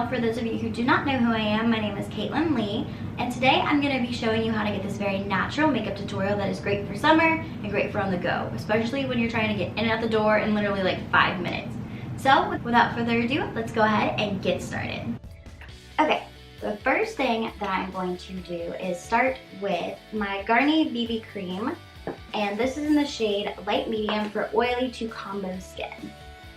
for those of you who do not know who I am, my name is Caitlin Lee, and today I'm going to be showing you how to get this very natural makeup tutorial that is great for summer and great for on the go, especially when you're trying to get in and out the door in literally like 5 minutes. So without further ado, let's go ahead and get started. Okay, the first thing that I'm going to do is start with my Garnier BB cream, and this is in the shade light medium for oily to combo skin.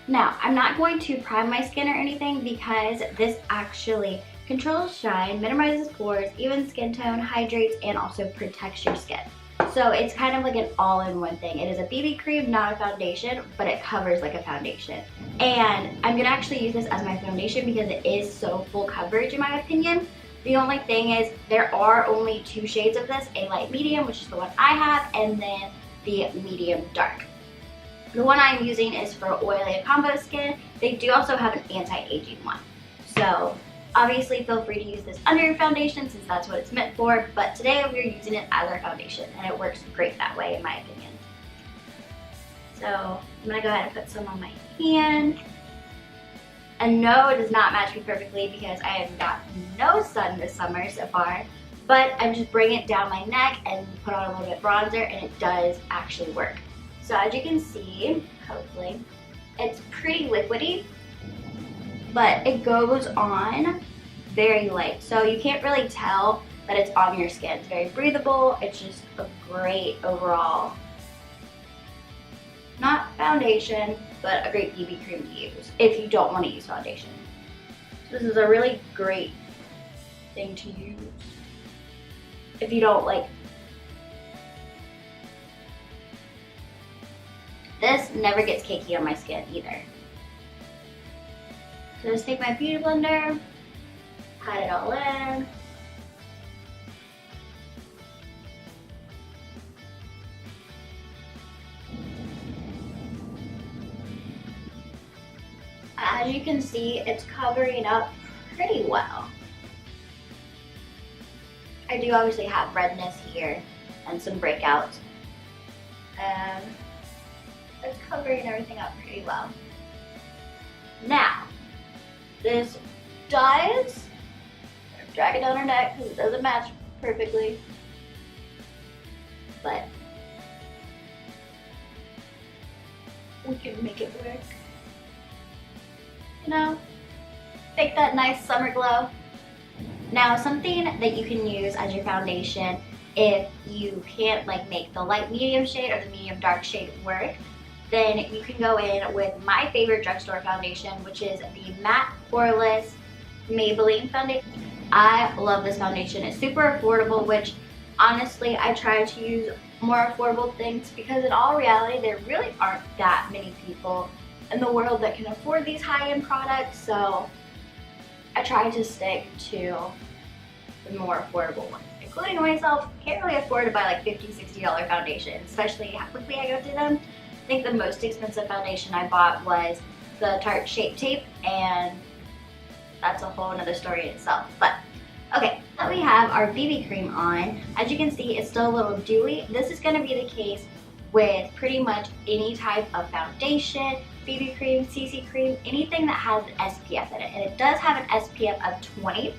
Now, I'm not going to prime my skin or anything because this actually controls shine, minimizes pores, evens skin tone, hydrates, and also protects your skin. So it's kind of like an all-in-one thing. It is a BB cream, not a foundation, but it covers like a foundation. And I'm gonna actually use this as my foundation because it is so full coverage in my opinion. The only thing is there are only 2 shades of this, a light medium, which is the one I have, and then the medium dark. The one I'm using is for oily and combo skin. They do also have an anti-aging one. So obviously feel free to use this under your foundation since that's what it's meant for, but today we're using it as our foundation and it works great that way in my opinion. So I'm gonna go ahead and put some on my hand. And no, it does not match me perfectly because I have got no sun this summer so far, but I'm just bringing it down my neck and put on a little bit of bronzer and it does actually work. So as you can see, hopefully, it's pretty liquidy, but it goes on very light. So you can't really tell that it's on your skin. It's very breathable. It's just a great overall, not foundation, but a great BB cream to use if you don't want to use foundation. So this is a really great thing to use if you don't like. This never gets cakey on my skin either. So just take my beauty blender, pat it all in. As you can see, it's covering up pretty well. I do obviously have redness here and some breakouts. And it's covering everything up pretty well. Now, this does drag it down her neck because it doesn't match perfectly, but we can make it work. You know, make that nice summer glow. Now, something that you can use as your foundation if you can't like make the light medium shade or the medium dark shade work, then you can go in with my favorite drugstore foundation, which is the Matte Poreless Maybelline foundation. I love this foundation. It's super affordable, which honestly I try to use more affordable things because in all reality there really aren't that many people in the world that can afford these high-end products, so I try to stick to the more affordable ones, including myself. Can't really afford to buy like $50, $60 foundation, especially how quickly I go through them. I think the most expensive foundation I bought was the Tarte Shape Tape, and that's a whole nother story in itself. But okay, now we have our BB cream on. As you can see, it's still a little dewy. This is going to be the case with pretty much any type of foundation, BB cream, CC cream, anything that has an SPF in it. And it does have an SPF of 20.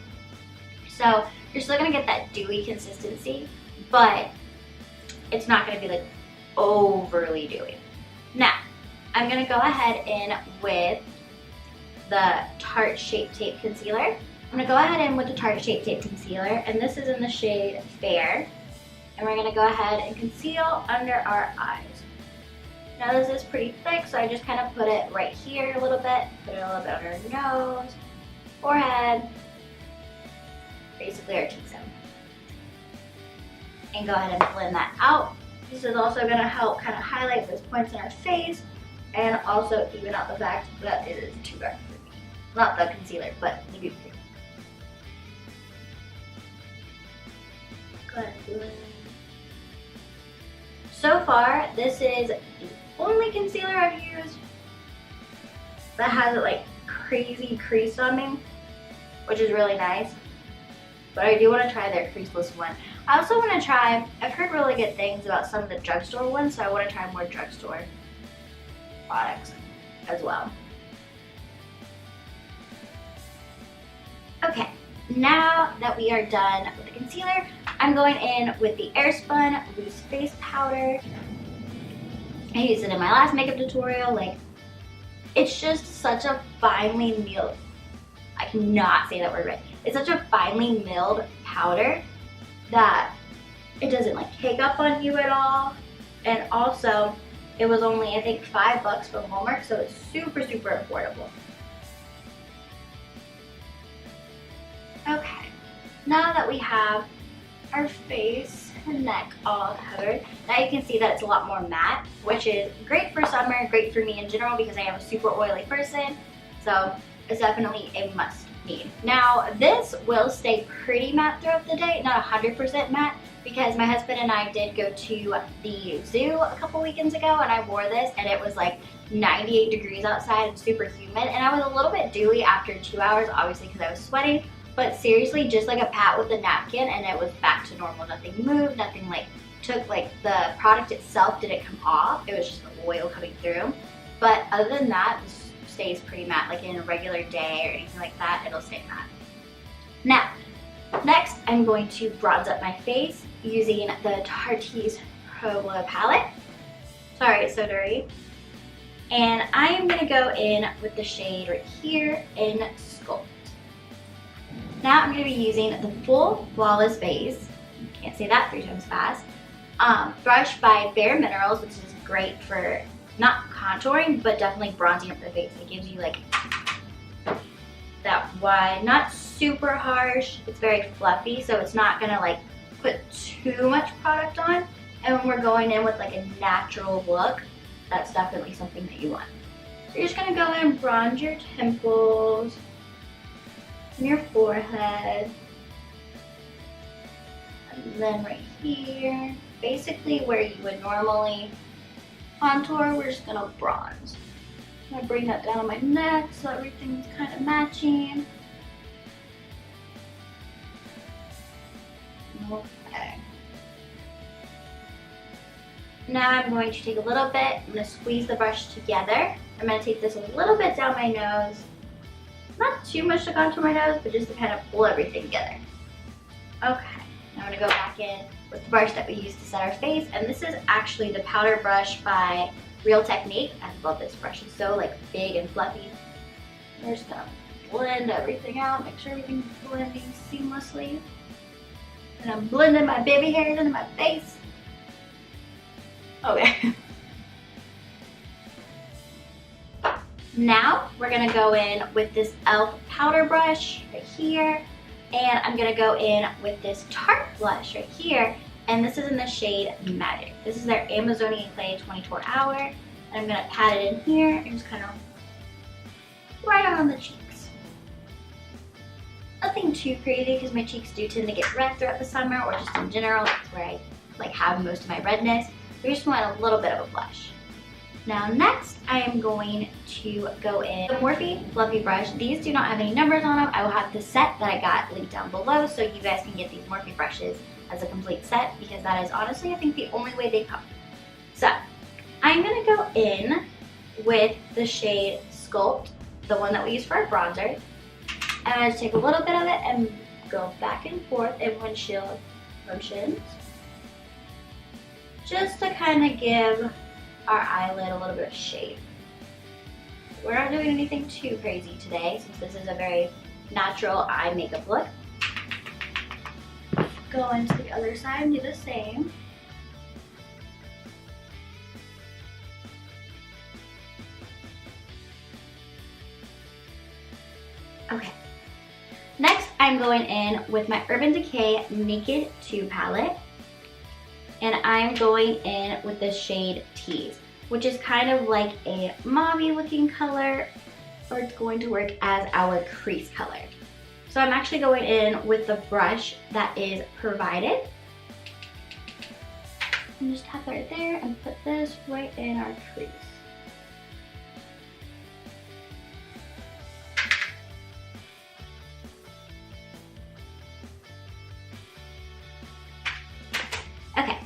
So you're still going to get that dewy consistency, but it's not going to be like overly dewy. Now, I'm going to go ahead in with the Tarte Shape Tape Concealer. I'm going to go ahead in with the Tarte Shape Tape Concealer, and this is in the shade Fair. And we're going to go ahead and conceal under our eyes. Now this is pretty thick, so I just kind of put it right here a little bit, put it a little bit on our nose, forehead, basically our T-zone. And go ahead and blend that out. This is also going to help kind of highlight those points in our face and also even out the fact that it is too dark for me. Not the concealer, but the BB cream. Go ahead and blend. So far, this is the only concealer I've used that has it like crazy creased on me, which is really nice. But I do want to try their creaseless one. I also want to try, I've heard really good things about some of the drugstore ones, so I want to try more drugstore products as well. Okay, now that we are done with the concealer, I'm going in with the Airspun Loose Face Powder. I used it in my last makeup tutorial. Like, it's just such a finely milled, I cannot say that word right. It's such a finely milled powder that it doesn't like cake up on you at all. And also, it was only, I think, $5 from Walmart, so it's super, super affordable. Okay, now that we have our face and neck all covered, now you can see that it's a lot more matte, which is great for summer, great for me in general because I am a super oily person, so it's definitely a must need. Now, this will stay pretty matte throughout the day, not 100% matte, because my husband and I did go to the zoo a couple weekends ago and I wore this and it was like 98 degrees outside and super humid, and I was a little bit dewy after 2 hours, obviously because I was sweating. But seriously, just like a pat with a napkin and it was back to normal. Nothing moved, nothing like took, like the product itself didn't come off. It was just the oil coming through. But other than that, this stays pretty matte. Like in a regular day or anything like that, it'll stay matte. Now, next I'm going to bronze up my face using the Tarte Pro Glow palette. Sorry, it's so dirty. And I am gonna go in with the shade right here in Sculpt. Now I'm going to be using the full Flawless Base, can't say that 3 times fast, brush by Bare Minerals, which is great for not contouring, but definitely bronzing up the face. It gives you like that wide, not super harsh, it's very fluffy, so it's not going to like put too much product on. And when we're going in with like a natural look, that's definitely something that you want. So you're just going to go in and bronze your temples, and your forehead, and then right here, basically where you would normally contour, we're just gonna bronze. I'm gonna bring that down on my neck so everything's kind of matching. Okay. Now I'm going to take a little bit, I'm gonna squeeze the brush together. I'm gonna take this a little bit down my nose. Not too much to contour my nose, but just to kind of pull everything together. Okay, now I'm gonna go back in with the brush that we used to set our face, and this is actually the powder brush by Real Technique. I love this brush, it's so like big and fluffy. We're just gonna blend everything out, make sure everything's blending seamlessly. And I'm blending my baby hairs into my face. Okay. Now we're gonna go in with this e.l.f. powder brush right here, and I'm gonna go in with this Tarte blush right here, and this is in the shade Magic. This is their Amazonian Clay 24 Hour, and I'm gonna pat it in here and just kind of right on the cheeks. Nothing too crazy because my cheeks do tend to get red throughout the summer, or just in general, that's where I like have most of my redness. We just want a little bit of a blush. Now next, I am going to go in the Morphe Fluffy Brush. These do not have any numbers on them. I will have the set that I got linked down below, so you guys can get these Morphe brushes as a complete set, because that is honestly, I think, the only way they come. So, I'm going to go in with the shade Sculpt, the one that we use for our bronzer. I'm going to take a little bit of it and go back and forth in windshield motions, just to kind of give our eyelid a little bit of shape. We're not doing anything too crazy today, since this is a very natural eye makeup look. Go into the other side and do the same. Okay. Next, I'm going in with my Urban Decay Naked 2 palette. And I'm going in with the shade Tease, which is kind of like a mauve looking color, or it's going to work as our crease color. So I'm actually going in with the brush that is provided. And just tap it right there and put this right in our crease. Okay.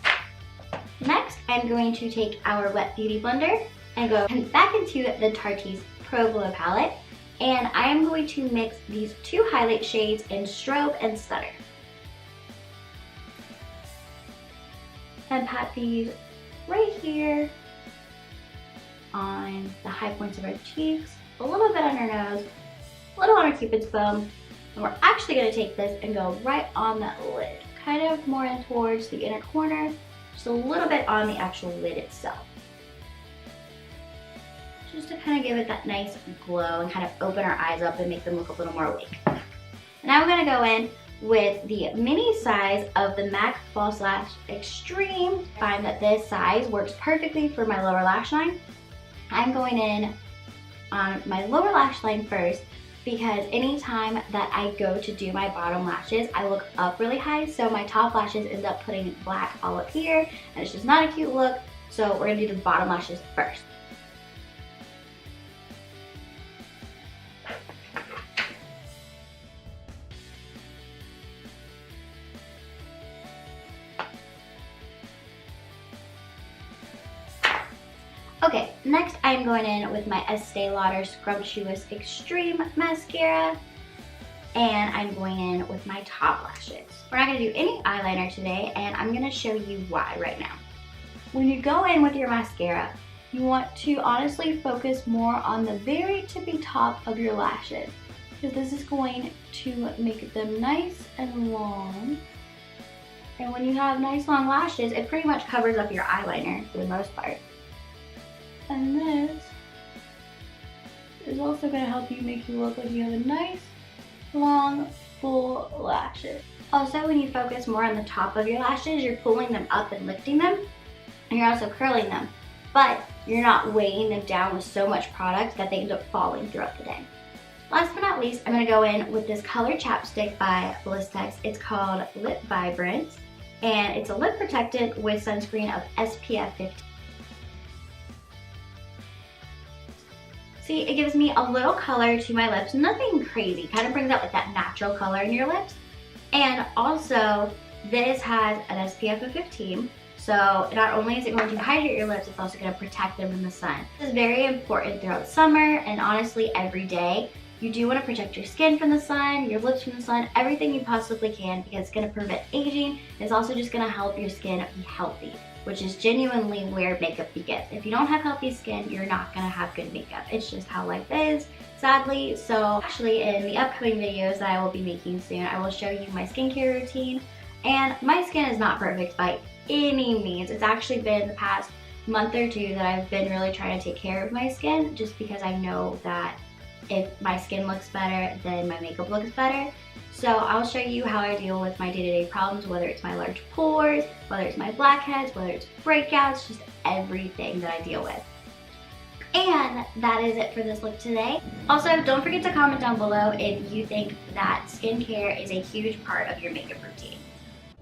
Next, I'm going to take our Wet Beauty Blender and go back into the Tarte's Pro Glow palette. And I am going to mix these two highlight shades in Strobe and Stutter. And pat these right here on the high points of our cheeks, a little bit on our nose, a little on our cupid's bow, and we're actually going to take this and go right on that lid, kind of more in towards the inner corner, just a little bit on the actual lid itself. Just to kind of give it that nice glow and kind of open our eyes up and make them look a little more awake. Now we're going to go in with the mini size of the MAC False Lash Extreme. I find that this size works perfectly for my lower lash line. I'm going in on my lower lash line first because anytime that I go to do my bottom lashes, I look up really high, so my top lashes end up putting black all up here, and it's just not a cute look, so we're going to do the bottom lashes first. Okay, next I'm going in with my Estee Lauder Scrumptious Extreme Mascara, and I'm going in with my top lashes. We're not going to do any eyeliner today, and I'm going to show you why right now. When you go in with your mascara, you want to honestly focus more on the very tippy top of your lashes, because this is going to make them nice and long. And when you have nice long lashes, it pretty much covers up your eyeliner for the most part. And this is also going to help you make you look like you have a nice, long, full lashes. Also, when you focus more on the top of your lashes, you're pulling them up and lifting them, and you're also curling them, but you're not weighing them down with so much product that they end up falling throughout the day. Last but not least, I'm going to go in with this color chapstick by Blistex. It's called Lip Vibrant, and it's a lip protectant with sunscreen of SPF 15. See, it gives me a little color to my lips, nothing crazy, kind of brings out like that natural color in your lips. And also, this has an SPF of 15, so not only is it going to hydrate your lips, it's also going to protect them from the sun. This is very important throughout summer and honestly every day. You do want to protect your skin from the sun, your lips from the sun, everything you possibly can, because it's going to prevent aging. It's also just going to help your skin be healthy, which is genuinely where makeup begins. If you don't have healthy skin, you're not gonna have good makeup. It's just how life is, sadly. So actually in the upcoming videos that I will be making soon, I will show you my skincare routine. And my skin is not perfect by any means. It's actually been the past month or two that I've been really trying to take care of my skin, just because I know that if my skin looks better, then my makeup looks better. So I'll show you how I deal with my day-to-day problems, whether it's my large pores, whether it's my blackheads, whether it's breakouts, just everything that I deal with. And that is it for this look today. Also, don't forget to comment down below if you think that skincare is a huge part of your makeup routine.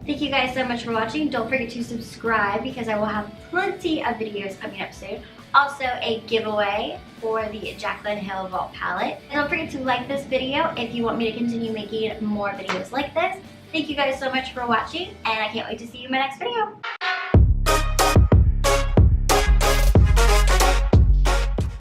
Thank you guys so much for watching. Don't forget to subscribe because I will have plenty of videos coming up soon. Also a giveaway for the Jaclyn Hill Vault Palette. And don't forget to like this video if you want me to continue making more videos like this. Thank you guys so much for watching, and I can't wait to see you in my next video.